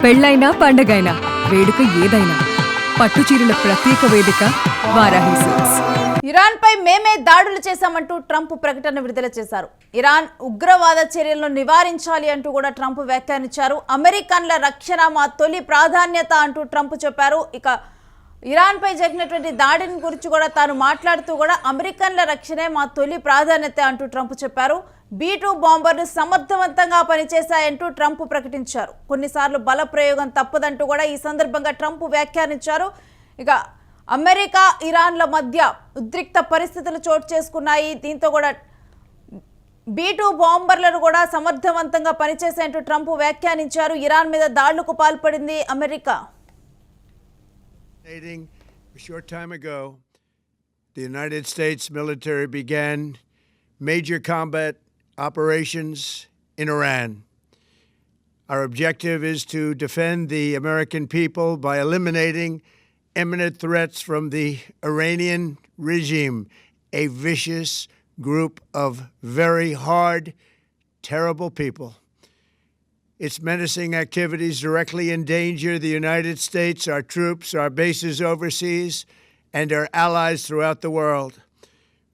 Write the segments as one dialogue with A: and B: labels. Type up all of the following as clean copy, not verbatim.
A: పెళ్ళైనా పండగైనా వేడుక ఏదైనా పట్టుచీరల ప్రత్యేక వేదిక వారాహి సిల్క్స్.
B: ఇరాన్ పై మేమే దాడులు చేశామంటూ ట్రంప్ ప్రకటన విడుదల చేశారు. ఇరాన్ ఉగ్రవాద చర్యలను నివారించాలి అంటూ కూడా ట్రంప్ వ్యాఖ్యానించారు. అమెరికన్ల రక్షణ మా తొలి ప్రాధాన్యత అంటూ ట్రంప్ చెప్పారు. ఇక ఇరాన్ పై జరిగినటువంటి దాడిని గురించి కూడా తాను మాట్లాడుతూ కూడా అమెరికన్ల రక్షణే మా తొలి ప్రాధాన్యత అంటూ ట్రంప్ చెప్పారు. B-2 బాంబర్లు సమర్థవంతంగా పనిచేశాయంటూ ట్రంప్ ప్రకటించారు. కొన్నిసార్లు బల ప్రయోగం తప్పదంటూ కూడా ఈ సందర్భంగా ట్రంప్ వ్యాఖ్యానించారు. ఇక అమెరికా ఇరాన్ల మధ్య ఉద్రిక్త పరిస్థితులు చోటు చేసుకున్నాయి. దీంతో కూడా B-2 బాంబర్లను కూడా సమర్థవంతంగా పనిచేసేంటూ ట్రంప్ వ్యాఖ్యానించారు. ఇరాన్ మీద దాడులకు పాల్పడింది America.
C: A short time ago, the United States military began major combat operations in Iran. Our objective is to defend the American people by eliminating imminent threats from the Iranian regime, a vicious group of very hard, terrible people. Its menacing activities directly endanger the United States, our troops, our bases overseas, and our allies throughout the world.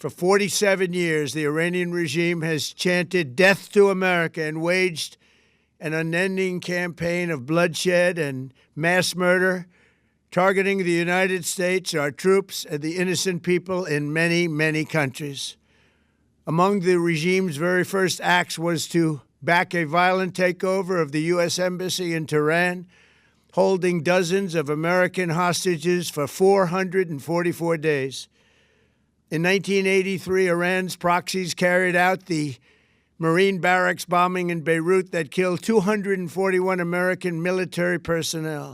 C: For 47 years, the Iranian regime has chanted death to America and waged an unending campaign of bloodshed and mass murder, targeting the United States, our troops, and the innocent people in many, many countries. Among the regime's very first acts was to back a violent takeover of the U.S. Embassy in Tehran, holding dozens of American hostages for 444 days. In 1983, Iran's proxies carried out the Marine barracks bombing in Beirut that killed 241 American military personnel.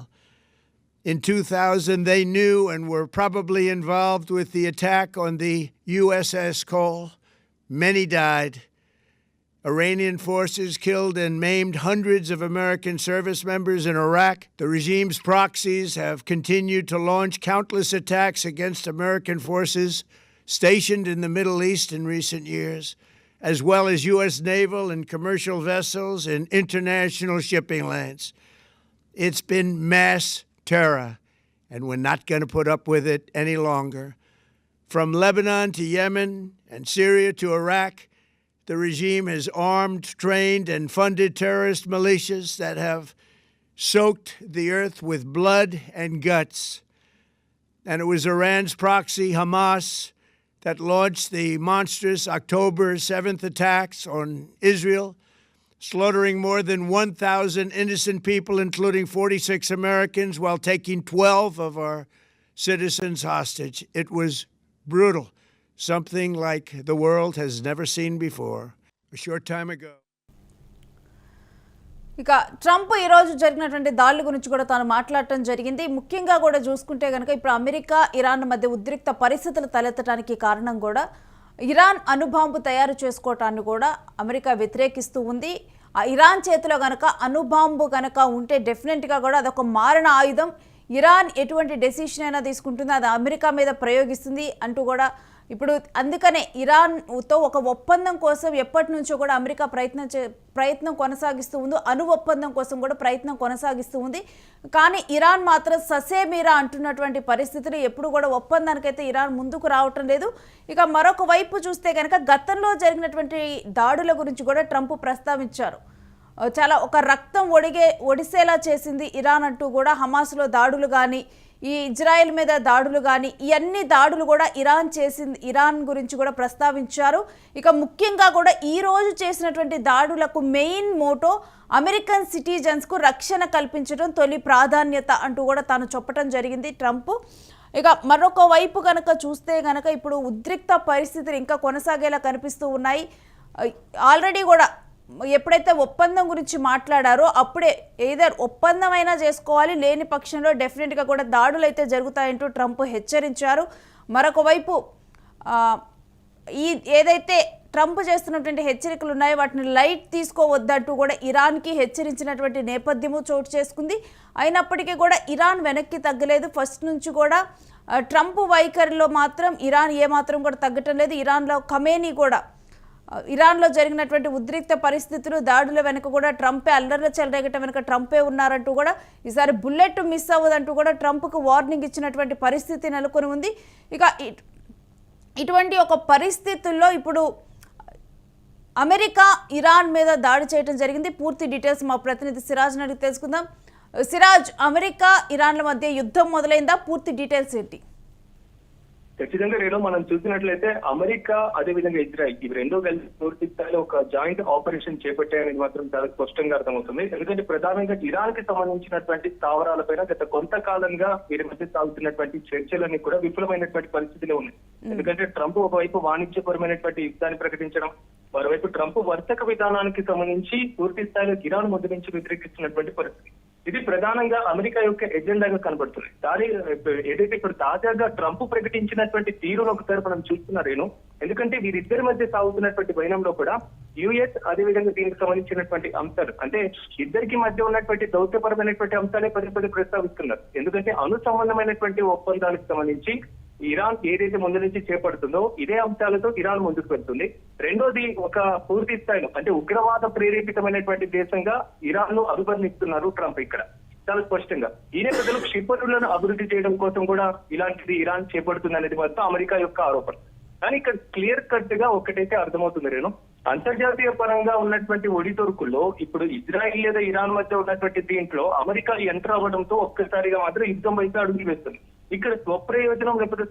C: In 2000, they knew and were probably involved with the attack on the USS Cole. Many died. Iranian forces killed and maimed hundreds of American service members in Iraq. The regime's proxies have continued to launch countless attacks against American forces stationed in the Middle East in recent years, as well as U.S. naval and commercial vessels and international shipping lanes. It's been mass terror, and we're not going to put up with it any longer. From Lebanon to Yemen and Syria to Iraq, the regime has armed, trained, and funded terrorist militias that have soaked the earth with blood and guts. And it was Iran's proxy, Hamas, that launched the monstrous October 7th attacks on Israel, slaughtering more than 1,000 innocent people, including 46 Americans, while taking 12 of our citizens hostage. It was brutal. Something like the world has never seen before. A short time ago.
B: ఇక Trump ఈరోజు జరిగినటువంటి దాడుల గురించి కూడా తాను మాట్లాడటం జరిగింది. ముఖ్యంగా కూడా చూసుకుంటే కనుక ఇప్పుడు అమెరికా ఇరాన్ మధ్య ఉద్రిక్త పరిస్థితులు తలెత్తడానికి కారణం కూడా ఇరాన్ అణుబాంబు తయారు చేసుకోవటాన్ని కూడా అమెరికా వ్యతిరేకిస్తూ ఉంది. ఆ ఇరాన్ చేతిలో కనుక అణుబాంబు కనుక ఉంటే డెఫినెట్గా కూడా అదొక మారణ ఆయుధం. ఇరాన్ ఎటువంటి డెసిషన్ అయినా తీసుకుంటుంది, అది అమెరికా మీద ప్రయోగిస్తుంది అంటూ కూడా ఇప్పుడు అందుకనే ఇరాన్తో ఒక ఒప్పందం కోసం ఎప్పటి నుంచో కూడా అమెరికా ప్రయత్నం కొనసాగిస్తూ ఉంది. అణు ఒప్పందం కోసం కూడా ప్రయత్నం కొనసాగిస్తూ ఉంది. కానీ ఇరాన్ మాత్రం ససేమీరా అంటున్నటువంటి పరిస్థితులు, ఎప్పుడు కూడా ఒప్పందానికైతే ఇరాన్ ముందుకు రావటం లేదు. ఇక మరొక వైపు చూస్తే కనుక గతంలో జరిగినటువంటి దాడుల గురించి కూడా ట్రంప్ ప్రస్తావించారు. చాలా ఒక రక్తం ఒడిసేలా చేసింది ఇరాన్ అంటూ కూడా హమాస్లో దాడులు కానీ, ఈ ఇజ్రాయెల్ మీద దాడులు కానీ, ఇవన్నీ దాడులు కూడా ఇరాన్ చేసింది, ఇరాన్ గురించి కూడా ప్రస్తావించారు. ఇక ముఖ్యంగా కూడా ఈరోజు చేసినటువంటి దాడులకు మెయిన్ మోటో అమెరికన్ సిటిజన్స్కు రక్షణ కల్పించడం తొలి ప్రాధాన్యత అంటూ కూడా తాను చెప్పడం జరిగింది ట్రంప్. ఇక మరొక వైపు కనుక చూస్తే కనుక ఇప్పుడు ఉద్రిక్త పరిస్థితులు ఇంకా కొనసాగేలా కనిపిస్తూ ఉన్నాయి. ఆల్రెడీ కూడా ఎప్పుడైతే ఒప్పందం గురించి మాట్లాడారో అప్పుడే ఏదర్ ఒప్పందం అయినా చేసుకోవాలి, లేని పక్షంలో డెఫినెట్గా కూడా దాడులు అయితే జరుగుతాయంటూ ట్రంప్ హెచ్చరించారు. మరొక వైపు ఏదైతే ట్రంప్ చేస్తున్నటువంటి హెచ్చరికలు ఉన్నాయో వాటిని లైట్ తీసుకోవద్దంటూ కూడా ఇరాన్కి హెచ్చరించినటువంటి నేపథ్యము చోటు చేసుకుంది. అయినప్పటికీ కూడా ఇరాన్ వెనక్కి తగ్గలేదు. ఫస్ట్ నుంచి కూడా ట్రంప్ వైఖరిలో మాత్రం ఇరాన్ ఏమాత్రం కూడా తగ్గటం లేదు. ఇరాన్లో ఖమేనీ కూడా ఇరాన్లో జరిగినటువంటి ఉద్రిక్త పరిస్థితులు, దాడుల వెనుక కూడా ట్రంపే, అల్లర్ల చెలరేగటం వెనుక ట్రంపే ఉన్నారంటూ కూడా, ఈసారి బుల్లెట్ మిస్ అవ్వదంటూ కూడా ట్రంప్కు వార్నింగ్ ఇచ్చినటువంటి పరిస్థితి నెలకొని ఉంది. ఇక ఇటువంటి ఒక పరిస్థితుల్లో ఇప్పుడు అమెరికా ఇరాన్ మీద దాడి చేయడం జరిగింది. పూర్తి డీటెయిల్స్ మా ప్రతినిధి సిరాజ్ అడిగి తెలుసుకుందాం. సిరాజ్, అమెరికా ఇరాన్ల మధ్య యుద్ధం మొదలైందా? పూర్తి డీటెయిల్స్ ఏంటి?
D: ఖచ్చితంగా నేను మనం చూసినట్లయితే అమెరికా అదేవిధంగా ఇజ్రాయిల్ ఇవి రెండో కలిసి పూర్తి స్థాయిలో ఒక జాయింట్ ఆపరేషన్ చేపట్టాయనేది మాత్రం చాలా స్పష్టంగా అర్థమవుతుంది. ఎందుకంటే ప్రధానంగా ఇరాన్ కి సంబంధించినటువంటి స్థావరాలపైన గత కొంతకాలంగా వీరి మధ్య సాగుతున్నటువంటి చర్చలన్నీ కూడా విఫలమైనటువంటి పరిస్థితిలో ఉన్నాయి. ఎందుకంటే ట్రంప్ ఒకవైపు వాణిజ్యపరమైనటువంటి యుద్ధాన్ని ప్రకటించడం, మరోవైపు ట్రంప్ వర్తక విధానానికి సంబంధించి పూర్తి స్థాయిలో ఇరాన్ మధ్య నుంచి వ్యతిరేకిస్తున్నటువంటి పరిస్థితి. ఇది ప్రధానంగా అమెరికా యొక్క ఎజెండాగా కనబడుతుంది. దాని ఏదైతే ఇప్పుడు తాజాగా ట్రంప్ ప్రకటించినటువంటి తీరును ఒకసారి మనం చూస్తున్నారేను. ఎందుకంటే వీరిద్దరి మధ్య సాగుతున్నటువంటి వైనంలో కూడా యుఎస్ అదేవిధంగా దీనికి సంబంధించినటువంటి అంశాలు, అంటే ఇద్దరికి మధ్య ఉన్నటువంటి దౌత్యపరమైనటువంటి అంశాలే పదే పదే ప్రస్తావిస్తున్నారు. ఎందుకంటే అణు సంబంధమైనటువంటి ఒప్పందానికి సంబంధించి ఇరాన్ ఏదైతే ముందు నుంచి చేపడుతుందో ఇదే అంశాలతో ఇరాన్ ముందుకు వెళ్తుంది. రెండోది ఒక పూర్తి స్థాయిలో అంటే ఉగ్రవాద ప్రేరేపితమైనటువంటి దేశంగా ఇరాన్ ను అభివర్ణిస్తున్నారు ట్రంప్ ఇక్కడ చాలా స్పష్టంగా. ఈ నేపథ్యంలో క్షిపణులను అభివృద్ధి చేయడం కోసం కూడా ఇలాంటిది ఇరాన్ చేపడుతుంది అనేది మాత్రం అమెరికా యొక్క ఆరోపణ. కానీ ఇక్కడ క్లియర్ కట్ గా ఒకటైతే అర్థమవుతుంది నేను, అంతర్జాతీయ పరంగా ఉన్నటువంటి ఒడితొరుకుల్లో ఇప్పుడు ఇజ్రాయిల్ లేదా ఇరాన్ మధ్య ఉన్నటువంటి దీంట్లో అమెరికా ఎంటర్ అవ్వడంతో ఒక్కసారిగా మాత్రం యుద్ధం వైపు అడుగులు వేస్తుంది. ఇక్కడ స్వప్రయోజనం లేకపోతే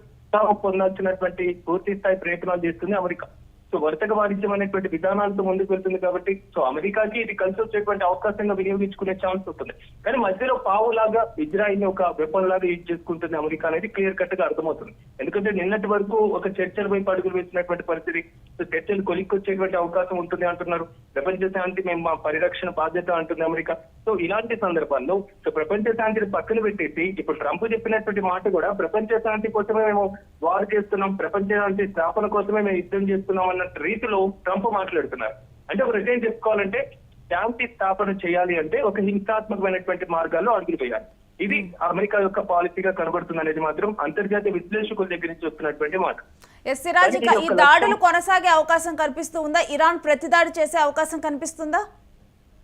D: పొందాల్సినటువంటి పూర్తి స్థాయి ప్రయత్నాలు చేస్తుంది అమెరికా. సో వర్తక వాణిజ్యం అనేటువంటి విధానాలతో ముందుకు వెళ్తుంది కాబట్టి సో అమెరికాకి ఇది కలిసి వచ్చేటువంటి అవకాశంగా వినియోగించుకునే ఛాన్స్ ఉంటుంది. కానీ మధ్యలో పావులాగా ఇజ్రాయిల్ ని ఒక వెపన్ లాగా యూజ్ చేసుకుంటుంది అమెరికా అనేది క్లియర్ కట్ గా అర్థమవుతుంది. ఎందుకంటే నిన్నటి వరకు ఒక చర్చల వైపు అడుగులు వేసినటువంటి పరిస్థితి, సో చర్చలు కొలిక్కొచ్చేటువంటి అవకాశం ఉంటుంది అంటున్నారు. ప్రపంచ శాంతి మేము మా పరిరక్షణ బాధ్యత అంటుంది అమెరికా. సో ఇలాంటి సందర్భాల్లో సో ప్రపంచ శాంతిని పక్కన పెట్టేసి ఇప్పుడు ట్రంప్ చెప్పినటువంటి మాట కూడా ప్రపంచ శాంతి కోసమే మేము వార్ చేస్తున్నాం, ప్రపంచ శాంతి స్థాపన కోసమే మేము యుద్ధం చేస్తున్నాం అన్న రీతిలో ట్రంప్ మాట్లాడుతున్నారు. అంటే ఒక రిజైన్ చెప్పుకోవాలంటే శాంతి స్థాపన చేయాలి అంటే ఒక హింసాత్మకమైనటువంటి మార్గాల్లో అడుగులు వేయాలి. ఇది అమెరికా యొక్క పాలసీగా కనబడుతుంది అనేది మాత్రం అంతర్జాతీయ విశ్లేషకుల దగ్గర నుంచి వస్తున్నటువంటి మాట.
B: సిరాజ్, ఈ దాడులు కొనసాగే అవకాశం కనిపిస్తూ ఉందా? ఇరాన్ ప్రతిదాడి చేసే అవకాశం కనిపిస్తుందా?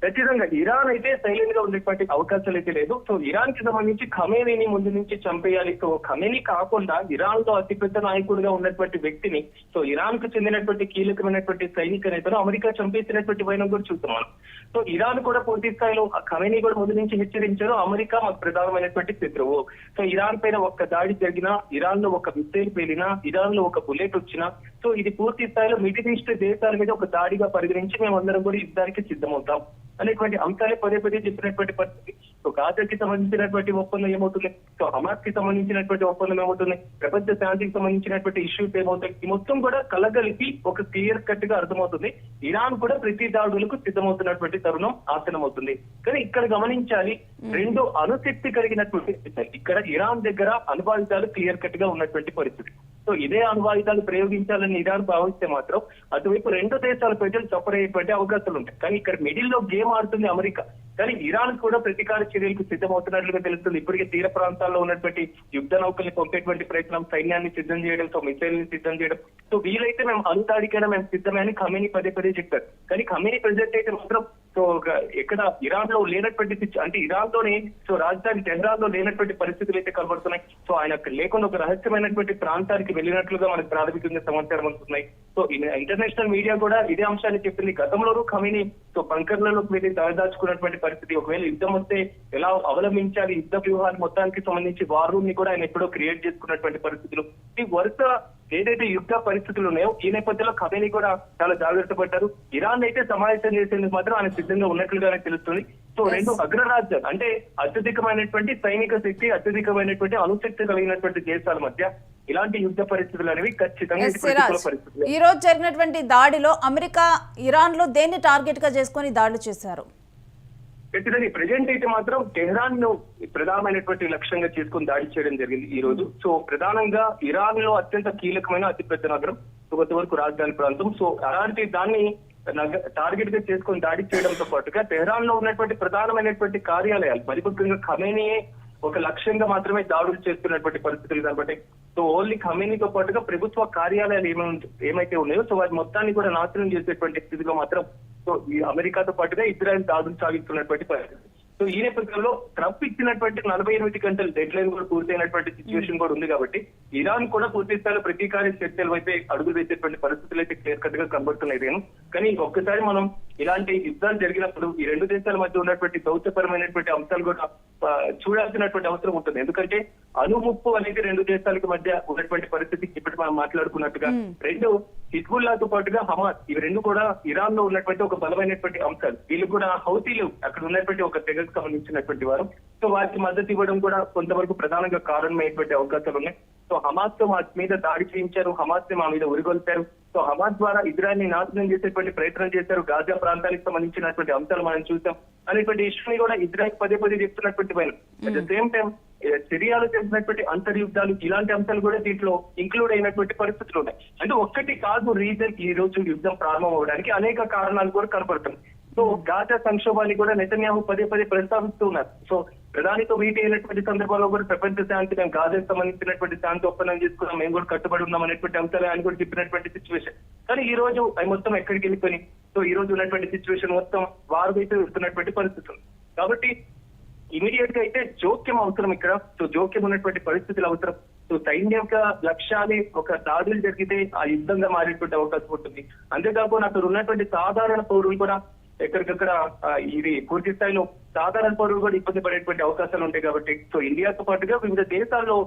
D: ఖచ్చితంగా ఇరాన్ అయితే సైలెంట్ గా ఉండేటువంటి అవకాశాలు అయితే లేదు. సో ఇరాన్ కి సంబంధించి ఖమేనీని ముందు నుంచి చంపేయాలి. సో ఖమేనీ కాకుండా ఇరాన్ లో అతిపెద్ద నాయకుడిగా ఉన్నటువంటి వ్యక్తిని, సో ఇరాన్ కు చెందినటువంటి కీలకమైనటువంటి సైనిక నేతను అమెరికా చంపేసినటువంటి వైనం కూడా చూస్తున్నాం. సో ఇరాన్ కూడా పూర్తి స్థాయిలో ఖమేనీ కూడా ముందు నుంచి హెచ్చరించారు, అమెరికా మాకు ప్రధానమైనటువంటి శత్రువు. సో ఇరాన్ పైన ఒక్క దాడి జరిగినా, ఇరాన్ లో ఒక మిసైల్ పేలినా, ఇరాన్ లో ఒక బుల్లెట్ వచ్చినా, సో ఇది పూర్తి స్థాయిలో మిడిల్ ఈస్ట్ దేశాల మీద ఒక దాడిగా పరిగణించి మేమందరం కూడా యుద్ధానికి సిద్ధమవుతాం అనేటువంటి అంశాలే పదే పదే చెప్పినటువంటి పరిస్థితి. సో గాజాకి సంబంధించినటువంటి ఒప్పందం ఏమవుతుంది, సో హమాస్ కి సంబంధించినటువంటి ఒప్పందం ఏమవుతుంది, ప్రపంచ శాంతికి సంబంధించినటువంటి ఇష్యూస్ ఏమవుతాయి, ఈ మొత్తం కూడా కలగలిపి ఒక క్లియర్ కట్ గా అర్థమవుతుంది. ఇరాన్ కూడా ప్రతి దాడులకు సిద్ధమవుతున్నటువంటి తరుణం ఆసనమవుతుంది. కానీ ఇక్కడ గమనించాలి, రెండు అణుశక్తి కలిగినటువంటి ఇక్కడ ఇరాన్ దగ్గర అణువాయుధాలు క్లియర్ కట్ గా ఉన్నటువంటి పరిస్థితి. సో ఇదే అణువాయుధాలు ప్రయోగించాలని ఇరాన్ భావిస్తే మాత్రం అటువైపు రెండు దేశాల ప్రజలు సఫర్ అయ్యేటువంటి అవకాశాలు ఉంటాయి. కానీ ఇక్కడ మిడిల్ లో గేమ్ ఆడుతుంది అమెరికా. కానీ ఇరాన్ కూడా ప్రతీకార చర్యలకు సిద్ధమవుతున్నట్లుగా తెలుస్తుంది. ఇప్పటికే తీర ప్రాంతాల్లో ఉన్నటువంటి యుద్ధ నౌకల్ని పంపేటువంటి ప్రయత్నం, సైన్యాన్ని సిద్ధం చేయడం, సో మిసైల్ ని సిద్ధం చేయడం. సో వీలైతే మేము అణుదాడికైనా మేము సిద్ధమే అని ఖమేనీ పదే పదే చెప్పారు. కానీ ఖమేనీ ప్రెసిడెంట్ అయితే మాత్రం సో ఎక్కడ ఇరాన్ లో లేనటువంటి అంటే ఇరాన్ లోనే సో రాజధాని టెహ్రాన్ లో లేనటువంటి పరిస్థితులు అయితే కనబడుతున్నాయి. సో ఆయన లేకుండా ఒక రహస్యమైనటువంటి ప్రాంతానికి వెళ్ళినట్లుగా మనకు ప్రాథమికంగా సమాచారం అందుతున్నాయి. సో ఇంటర్నేషనల్ మీడియా కూడా ఇదే అంశాన్ని చెప్పింది. గతంలోనూ ఖమేనీ సో బంకర్లలోకి వెళ్ళి దాచుకున్నటువంటి పరిస్థితి, ఒకవేళ యుద్ధం వస్తే ఎలా అవలంబించాలి, యుద్ధ వ్యూహాలు మొత్తానికి సంబంధించి వార్ రూమ్ ని కూడా ఆయన ఎప్పుడో క్రియేట్ చేసుకున్నటువంటి పరిస్థితులు. ఈ వరుస ఏదైతే యుద్ధ పరిస్థితులు ఉన్నాయో ఈ నేపథ్యంలో ఖమేనీ కూడా చాలా జాగ్రత్త పడ్డారు. ఇరాన్ అయితే సమావేశం చేసేందుకు మాత్రం ఆయన సిద్ధంగా ఉన్నట్లుగానే తెలుస్తుంది. సో రెండు అగ్రరాజ్యాలు అంటే అత్యధికమైనటువంటి సైనిక శక్తి, అత్యధికమైనటువంటి అణుశక్తి కలిగినటువంటి దేశాల మధ్య ఇలాంటి యుద్ధ పరిస్థితులు అనేవి ఖచ్చితంగా పరిస్థితులు.
B: ఈ రోజు జరిగినటువంటి దాడిలో అమెరికా ఇరాన్ లో దేన్ని టార్గెట్ గా చేసుకొని దాడులు చేశారు?
D: ఖచ్చితంగా ప్రజెంట్ అయితే మాత్రం టెహ్రాన్ ను ప్రధానమైనటువంటి లక్ష్యంగా చేసుకుని దాడి చేయడం జరిగింది ఈ రోజు. సో ప్రధానంగా ఇరాన్ లో అత్యంత కీలకమైన అతిపెద్ద నగరం, కొంతవరకు రాజధాని ప్రాంతం. సో అలాంటి దాన్ని టార్గెట్ గా చేసుకుని దాడి చేయడంతో పాటుగా టెహ్రాన్ లో ఉన్నటువంటి ప్రధానమైనటువంటి కార్యాలయాలు, మరి ముఖ్యంగా ఖమేనీ ఒక లక్ష్యంగా మాత్రమే దాడులు చేస్తున్నటువంటి పరిస్థితులు కాబట్టి సో ఓన్లీ ఖమేనీతో పాటుగా ప్రభుత్వ కార్యాలయాలు ఏమైతే ఉన్నాయో సో వాటి మొత్తాన్ని కూడా నాశనం చేసేటువంటి స్థితిలో మాత్రం సో ఈ అమెరికాతో పాటుగా ఇజ్రాయెల్ దాడులు సాగిస్తున్నటువంటి పరిస్థితి. సో ఈ నేపథ్యంలో ట్రంప్ ఇచ్చినటువంటి 48 గంటల డెడ్ లైన్ కూడా పూర్తయినటువంటి సిచ్యువేషన్ కూడా ఉంది కాబట్టి ఇరాన్ కూడా పూర్తి స్థాయిలో ప్రతీకార చర్చల వైపే అడుగులు వేసేటువంటి పరిస్థితులు అయితే క్లియర్ కట్ గా కనబడుతున్నాయి. కానీ ఒక్కసారి మనం ఇలాంటి యుద్ధాలు జరిగినప్పుడు ఈ రెండు దేశాల మధ్య ఉన్నటువంటి దౌత్యపరమైనటువంటి అంశాలు కూడా చూడాల్సినటువంటి అవసరం ఉంటుంది. ఎందుకంటే అణుముప్పు అనేది రెండు దేశాలకు మధ్య ఉన్నటువంటి పరిస్థితి ఇప్పటి మనం మాట్లాడుకున్నట్టుగా రెండు హిజ్బుల్లాతో పాటుగా హమాస్ ఇవి రెండు కూడా ఇరాన్ లో ఉన్నటువంటి ఒక బలమైనటువంటి అంశాలు. వీళ్ళు కూడా హౌతీలు అక్కడ ఉన్నటువంటి ఒక తెగకు సంబంధించినటువంటి వారు. సో వారికి మద్దతు ఇవ్వడం కూడా కొంతవరకు ప్రధానంగా కారణమైనటువంటి అవకాశాలు ఉన్నాయి. సో హమాస్ తో మా మీద దాడి చేయించారు, హమాస్ ని మా మీద ఉరిగొల్పారు. సో హమాస్ ద్వారా ఇజ్రాయెల్ ని నాశనం చేసేటువంటి ప్రయత్నం చేశారు, గాజా ప్రాంతానికి సంబంధించినటువంటి అంశాలు మనం చూసాం అనేటువంటి ఇష్యూని కూడా ఇజ్రాయెల్ పదే పదే చెప్తున్నటువంటి పైన అట్ ద సేమ్ టైం సిరియాలో చేసినటువంటి అంతర్యుద్ధాలు ఇలాంటి అంశాలు కూడా దీంట్లో ఇంక్లూడ్ అయినటువంటి పరిస్థితులు ఉన్నాయి. అంటే ఒక్కటి కాదు రీజన్ ఈ రోజు యుద్ధం ప్రారంభం అవడానికి అనేక కారణాలు కూడా కనపడుతున్నాయి. సో గాజా సంక్షోభాన్ని కూడా నెతన్యాహు పదే పదే ప్రస్తావిస్తూ ఉన్నారు. సో ప్రధానితో భేటీ అయినటువంటి సందర్భంలో కూడా ప్రపంచ శాంతి మేము గాజాకు సంబంధించినటువంటి శాంతి ఒప్పందం చేసుకున్నాం, మేము కూడా కట్టుబడి ఉన్నాం అనేటువంటి అంశాలు ఆయన కూడా చెప్పినటువంటి సిచ్యువేషన్. కానీ ఈ రోజు అవి మొత్తం ఎక్కడికి వెళ్ళిపోయి సో ఈ రోజు ఉన్నటువంటి సిచ్యువేషన్ మొత్తం వారు అయితే వెళ్తున్నటువంటి పరిస్థితులు. కాబట్టి ఇమీడియట్ గా అయితే జోక్యం అవసరం ఇక్కడ. సో జోక్యం ఉన్నటువంటి పరిస్థితులు అవసరం. సో సైన్యక లక్ష్యాలే ఒక దాడులు జరిగితే ఆ యుద్ధంగా మారేటువంటి అవకాశం ఉంటుంది. అంతేకాకుండా అక్కడ ఉన్నటువంటి సాధారణ పౌరులు కూడా ఎక్కడికక్కడ ఇది పూర్తి స్థాయిలో సాధారణ పౌరులు కూడా ఇబ్బంది పడేటువంటి అవకాశాలు ఉంటాయి. కాబట్టి సో ఇండియాతో పాటుగా వివిధ దేశాల్లో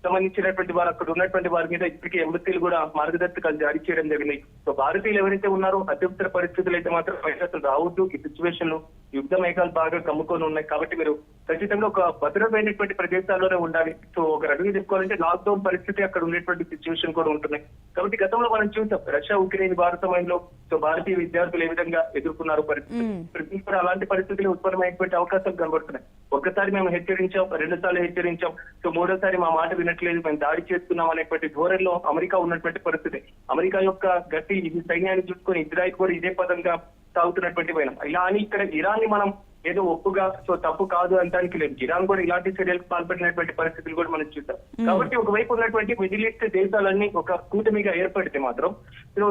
D: సంబంధించినటువంటి వారు అక్కడ ఉన్నటువంటి వారి మీద ఇప్పటికీ ఎంబసీలు కూడా మార్గదర్శకాలు జారీ చేయడం జరిగింది. సో భారతీయులు ఎవరైతే ఉన్నారో అత్యవసర పరిస్థితులు అయితే మాత్రం అసలు రావద్దు, ఈ సిచ్యువేషన్ యుద్ధ మేఘాలు బాగా కమ్ముకొని ఉన్నాయి. కాబట్టి మీరు ఖచ్చితంగా ఒక భద్రమైనటువంటి ప్రదేశాల్లోనే ఉండాలి. సో ఒక రకంగా చెప్పుకోవాలంటే లాక్డౌన్ పరిస్థితి అక్కడ ఉండేటువంటి సిచ్యువేషన్ కూడా ఉంటున్నాయి. కాబట్టి గతంలో మనం చూసాం రష్యా ఉక్రెయిన్ వార సమయంలో సో భారతీయ విద్యార్థులు ఏ విధంగా ఎదుర్కొన్నారు పరిస్థితి కూడా అలాంటి పరిస్థితులు ఉత్పన్నమైనటువంటి అవకాశాలు కనబడుతున్నాయి. ఒక్కసారి మేము హెచ్చరించాం, 2 సార్లు హెచ్చరించాం, సో 3వ సారి మా మాట వినట్లేదు, మేము దాడి చేస్తున్నాం అనేటువంటి ధోరణిలో అమెరికా ఉన్నటువంటి పరిస్థితి. అమెరికా యొక్క గట్టి ఇది సైన్యాన్ని చూసుకొని ఇజ్రాయెల్ కూడా ఇదే పదంగా సాగుతున్నటువంటి పైన ఇలా అని ఇక్కడ ఇరాన్ ని మనం ఏదో ఒప్పుగా సో తప్పు కాదు అనడానికి లేదు. ఇరాన్ కూడా ఇలాంటి చర్యలకు పాల్పడినటువంటి పరిస్థితులు కూడా మనం చూసాం. కాబట్టి ఒకవైపు ఉన్నటువంటి మిడిల్ ఈస్ట్ దేశాలన్నీ ఒక కూటమిగా ఏర్పడితే మాత్రం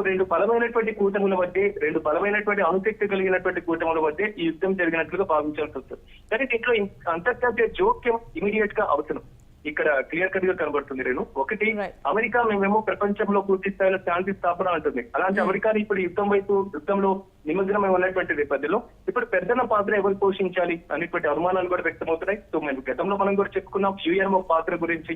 D: రెండు బలమైనటువంటి కూటముల మధ్య, రెండు బలమైనటువంటి అణుశక్తి కలిగినటువంటి కూటముల మధ్య ఈ యుద్ధం జరిగినట్లుగా భావించాల్సి వస్తుంది. కానీ దీంట్లో అంతర్జాతీయ జోక్యం ఇమీడియట్ గా అవసరం ఇక్కడ క్లియర్ కట్ గా కనబడుతుంది. ఒకటి అమెరికా మేమేమో ప్రపంచంలో పూర్తి స్థాయిలో శాంతి స్థాపన అంటుంది. అలాంటి అమెరికాని ఇప్పుడు యుద్ధంలో నిమగ్నమై ఉన్నటువంటి నేపథ్యంలో ఇప్పుడు పెద్దన పాత్ర ఎవరు పోషించాలి అనేటువంటి అనుమానాలు కూడా వ్యక్తమవుతున్నాయి. సో మేము గతంలో మనం కూడా చెప్పుకున్నాం యుఎన్ఓ పాత్ర గురించి.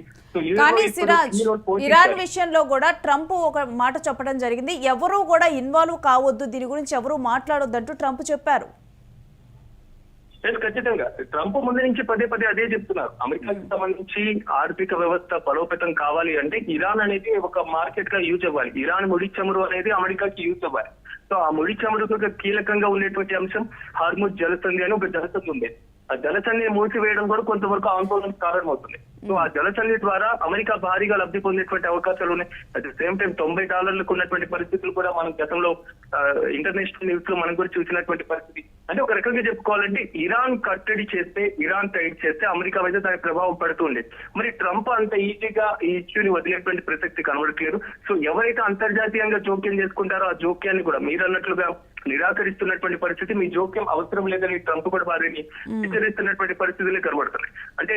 B: కానీ సిరాజ్, ఇరాన్ విషయంలో కూడా ట్రంప్ ఒక మాట చెప్పడం జరిగింది, ఎవరు కూడా ఇన్వాల్వ్ కావద్దు, దీని గురించి ఎవరు మాట్లాడొద్దంటూ ట్రంప్ చెప్పారు.
D: ఖచ్చితంగా ట్రంప్ ముందు నుంచి పదే పదే అదే చెప్తున్నారు. అమెరికాకి సంబంధించి ఆర్థిక వ్యవస్థ బలోపేతం కావాలి అంటే ఇరాన్ అనేది ఒక మార్కెట్ గా యూజ్ అవ్వాలి. ఇరాన్ ముడి చమురు అనేది అమెరికాకి యూజ్ అవ్వాలి. సో ఆ ముడి చమురుకు కీలకంగా ఉండేటువంటి అంశం హార్ముజ్ జలసంధి అని ఒక జలసంధి ఉంది. ఆ జలసంధిని మూసివేయడం కూడా కొంతవరకు ఆందోళనకు కారణం అవుతుంది. సో ఆ జలసంధి ద్వారా అమెరికా భారీగా లబ్ధి పొందేటువంటి అవకాశాలు ఉన్నాయి. అట్ ద సేమ్ టైం $90 ఉన్నటువంటి పరిస్థితులు కూడా మనం గతంలో ఇంటర్నేషనల్ న్యూస్ లో మనం కూడా చూసినటువంటి పరిస్థితి. అంటే ఒక రకంగా చెప్పుకోవాలంటే ఇరాన్ కట్టడి చేస్తే, ఇరాన్ టైట్ చేస్తే అమెరికా మీద దాని ప్రభావం పడుతుంది. మరి ట్రంప్ అంత ఈజీగా ఈ ఇష్యూని వదిలేటువంటి ప్రసక్తి కనబడట్లేదు. సో ఎవరైతే అంతర్జాతీయంగా జోక్యం చేసుకుంటారో ఆ జోక్యాన్ని కూడా మీరు అన్నట్లుగా నిరాకరిస్తున్నటువంటి పరిస్థితి, మీ జోక్యం అవసరం లేదని ట్రంప్ కూడా వారిని హెచ్చరిస్తున్నటువంటి పరిస్థితులే కనబడుతున్నాయి. అంటే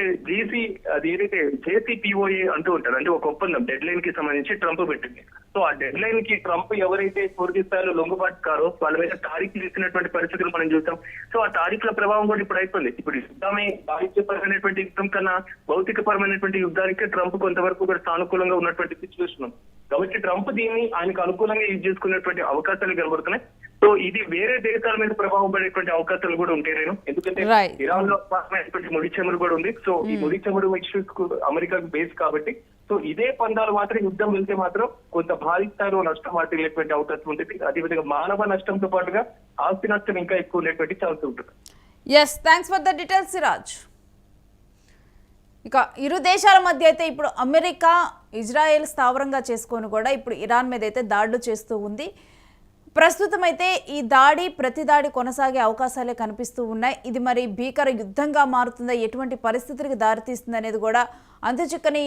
D: అది ఏదైతే JCPOA అంటూ ఉంటారు, అంటే ఒక ఒప్పందం డెడ్ లైన్ కి సంబంధించి ట్రంప్ పెట్టింది. సో ఆ డెడ్ లైన్ కి ట్రంప్ ఎవరైతే పూర్తి స్థాయిలో లొంగుబాటుకారో వాళ్ళ మీద తారీఖులు ఇచ్చినటువంటి పరిస్థితులు మనం చూసాం. సో ఆ తారీఖుల ప్రభావం కూడా ఇప్పుడు అయిపోయింది. ఇప్పుడు యుద్ధమే వాణిజ్యపరమైనటువంటి యుద్ధం కన్నా భౌతిక పరమైనటువంటి యుద్ధానికి ట్రంప్ కొంతవరకు కూడా సానుకూలంగా ఉన్నటువంటి సిచ్యువేషన్ ఉంది. కాబట్టి ట్రంప్ దీన్ని ఆయనకు అనుకూలంగా యూజ్ చేసుకున్నటువంటి అవకాశాలు కనబడుతున్నాయి. సో ఇది వేరే దేశాల మీద ప్రభావం పడేటువంటి అవకాశాలు కూడా ఉంటాయి. ఎందుకంటే ఇరాన్ లో ముడి చమురు కూడా ఉంది. సో ఈ ముడి చమురు ఇష్యూస్ కు అమెరికాకు బేస్ కాబట్టి సో ఇదే పందాలు మాత్రం యుద్ధం వెళ్తే మాత్రం కొంత భారీ స్థాయిలో నష్టం వాటిల్లేటువంటి అవకాశం ఉంటుంది. అదేవిధంగా మానవ నష్టంతో పాటుగా ఆస్తి నష్టం ఇంకా ఎక్కువ ఉండేటువంటి ఛాన్స్ ఉంటుంది.
B: Yes, thanks for the details Siraj. ఇక ఇరు దేశాల మధ్య అయితే ఇప్పుడు అమెరికా ఇజ్రాయెల్ స్థావరంగా చేసుకొని కూడా ఇప్పుడు ఇరాన్ మీద అయితే దాడులు చేస్తూ ఉంది. ప్రస్తుతం అయితే ఈ ప్రతి దాడి కొనసాగే అవకాశాలే కనిపిస్తూ ఉన్నాయి. ఇది మరి భీకర యుద్ధంగా మారుతుందా, ఎటువంటి పరిస్థితులకు దారితీస్తుంది అనేది కూడా అంతుచిక్కని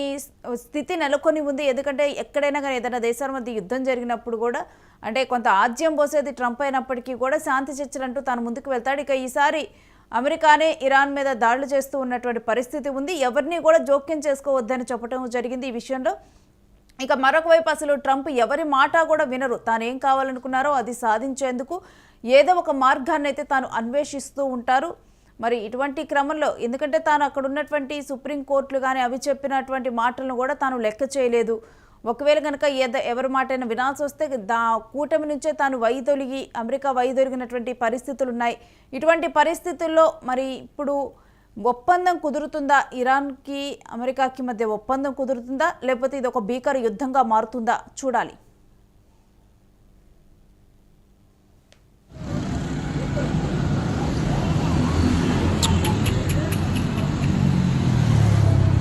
B: స్థితి నెలకొని ఉంది. ఎందుకంటే ఎక్కడైనా కానీ ఏదైనా దేశాల మధ్య యుద్ధం జరిగినప్పుడు కూడా అంటే కొంత ఆజ్యం పోసేది ట్రంప్ అయినప్పటికీ కూడా శాంతి చర్చలంటూ తాను ముందుకు వెళ్తాడు. ఇక ఈసారి అమెరికానే ఇరాన్ మీద దాడులు చేస్తూ ఉన్నటువంటి పరిస్థితి ఉంది. ఎవరిని కూడా జోక్యం చేసుకోవద్దని చెప్పడం జరిగింది ఈ విషయంలో. ఇక మరొక వైపు అసలు ట్రంప్ ఎవరి మాట కూడా వినరు. తాను ఏం కావాలనుకున్నారో అది సాధించేందుకు ఏదో ఒక మార్గాన్ని అయితే తాను అన్వేషిస్తూ ఉంటారు. మరి ఇటువంటి క్రమంలో ఎందుకంటే తాను అక్కడ ఉన్నటువంటి సుప్రీంకోర్టులు కానీ అవి చెప్పినటువంటి మాటలను కూడా తాను లెక్క చేయలేదు. ఒకవేళ కనుక ఎవరి మాటైనా వినాల్సి వస్తే కూటమి నుంచే తాను వైదొలిగి అమెరికా వైదొలిగినటువంటి పరిస్థితులు ఉన్నాయి. ఇటువంటి పరిస్థితుల్లో మరి ఇప్పుడు ఒప్పందం కుదురుతుందా, ఇరాన్కి అమెరికాకి మధ్య ఒప్పందం కుదురుతుందా, లేకపోతే ఇది ఒక భీకర యుద్ధంగా మారుతుందా చూడాలి.